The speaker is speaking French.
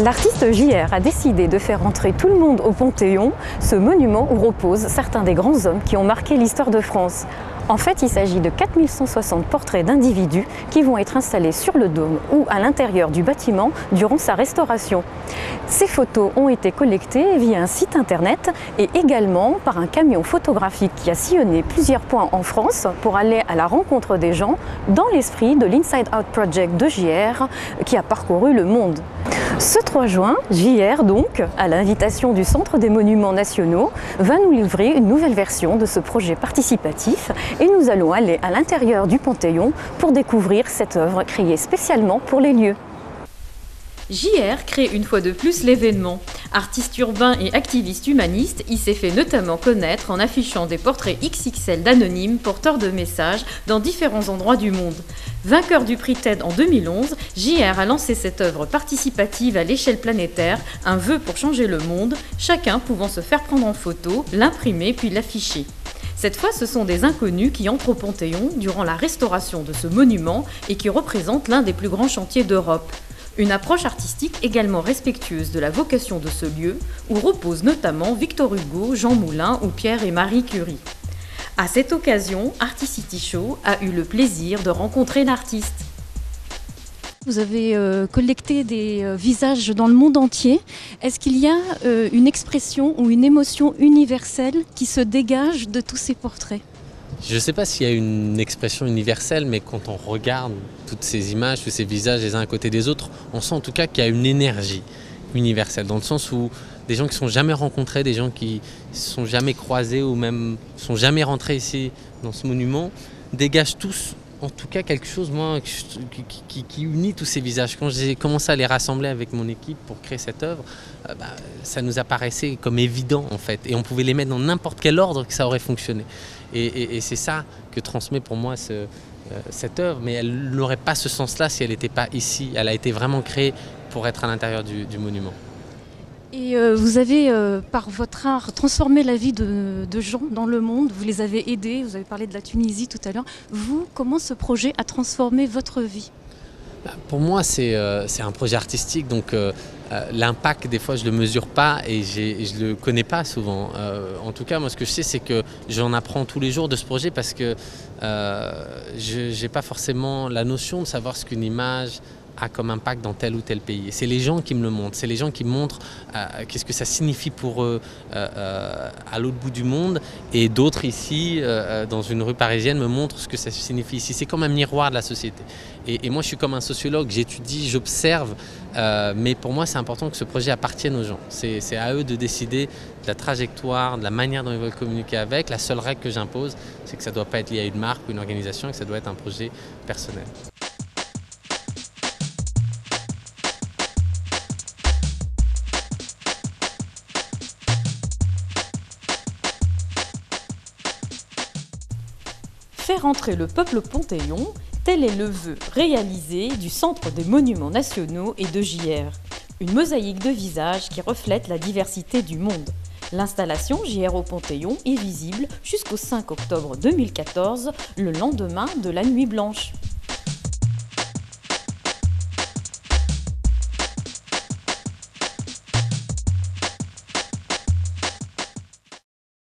L'artiste JR a décidé de faire entrer tout le monde au Panthéon, ce monument où reposent certains des grands hommes qui ont marqué l'histoire de France. En fait, il s'agit de 4160 portraits d'individus qui vont être installés sur le dôme ou à l'intérieur du bâtiment durant sa restauration. Ces photos ont été collectées via un site internet et également par un camion photographique qui a sillonné plusieurs points en France pour aller à la rencontre des gens dans l'esprit de l'Inside Out Project de JR qui a parcouru le monde. Ce 3 juin, JR, donc, à l'invitation du Centre des Monuments Nationaux, va nous livrer une nouvelle version de ce projet participatif et nous allons aller à l'intérieur du Panthéon pour découvrir cette œuvre créée spécialement pour les lieux. JR crée une fois de plus l'événement. Artiste urbain et activiste humaniste, il s'est fait notamment connaître en affichant des portraits XXL d'anonymes porteurs de messages dans différents endroits du monde. Vainqueur du prix TED en 2011, JR a lancé cette œuvre participative à l'échelle planétaire, un vœu pour changer le monde, chacun pouvant se faire prendre en photo, l'imprimer puis l'afficher. Cette fois, ce sont des inconnus qui entrent au Panthéon durant la restauration de ce monument et qui représentent l'un des plus grands chantiers d'Europe. Une approche artistique également respectueuse de la vocation de ce lieu, où reposent notamment Victor Hugo, Jean Moulin ou Pierre et Marie Curie. À cette occasion, Articity Show a eu le plaisir de rencontrer l'artiste. Vous avez collecté des visages dans le monde entier. Est-ce qu'il y a une expression ou une émotion universelle qui se dégage de tous ces portraits ? Je ne sais pas s'il y a une expression universelle, mais quand on regarde toutes ces images, tous ces visages les uns à côté des autres, on sent en tout cas qu'il y a une énergie universelle, dans le sens où des gens qui ne sont jamais rencontrés, des gens qui ne se sont jamais croisés ou même ne sont jamais rentrés ici dans ce monument, dégagent tous en tout cas quelque chose moi, qui unit tous ces visages. Quand j'ai commencé à les rassembler avec mon équipe pour créer cette œuvre, ça nous apparaissait comme évident en fait. Et on pouvait les mettre dans n'importe quel ordre que ça aurait fonctionné. Et c'est ça que transmet pour moi cette œuvre. Mais elle n'aurait pas ce sens-là si elle n'était pas ici. Elle a été vraiment créée pour être à l'intérieur du monument. Et vous avez, par votre art, transformé la vie de gens dans le monde. Vous les avez aidés, vous avez parlé de la Tunisie tout à l'heure. Vous, comment ce projet a transformé votre vie ? Pour moi, c'est un projet artistique, donc l'impact, des fois, je ne le mesure pas et je ne le connais pas souvent. En tout cas, moi, ce que je sais, c'est que j'en apprends tous les jours de ce projet parce que je n'ai pas forcément la notion de savoir ce qu'une image a comme impact dans tel ou tel pays. Et c'est les gens qui me le montrent, c'est les gens qui me montrent qu'est-ce que ça signifie pour eux à l'autre bout du monde, et d'autres ici, dans une rue parisienne, me montrent ce que ça signifie ici. C'est comme un miroir de la société. Et moi, je suis comme un sociologue, j'étudie, j'observe, mais pour moi, c'est important que ce projet appartienne aux gens. C'est à eux de décider de la trajectoire, de la manière dont ils veulent communiquer avec. La seule règle que j'impose, c'est que ça ne doit pas être lié à une marque ou une organisation, et que ça doit être un projet personnel. Faire entrer le peuple au Panthéon, tel est le vœu réalisé du Centre des Monuments Nationaux et de JR. Une mosaïque de visages qui reflète la diversité du monde. L'installation JR au Panthéon est visible jusqu'au 5 octobre 2014, le lendemain de la Nuit Blanche.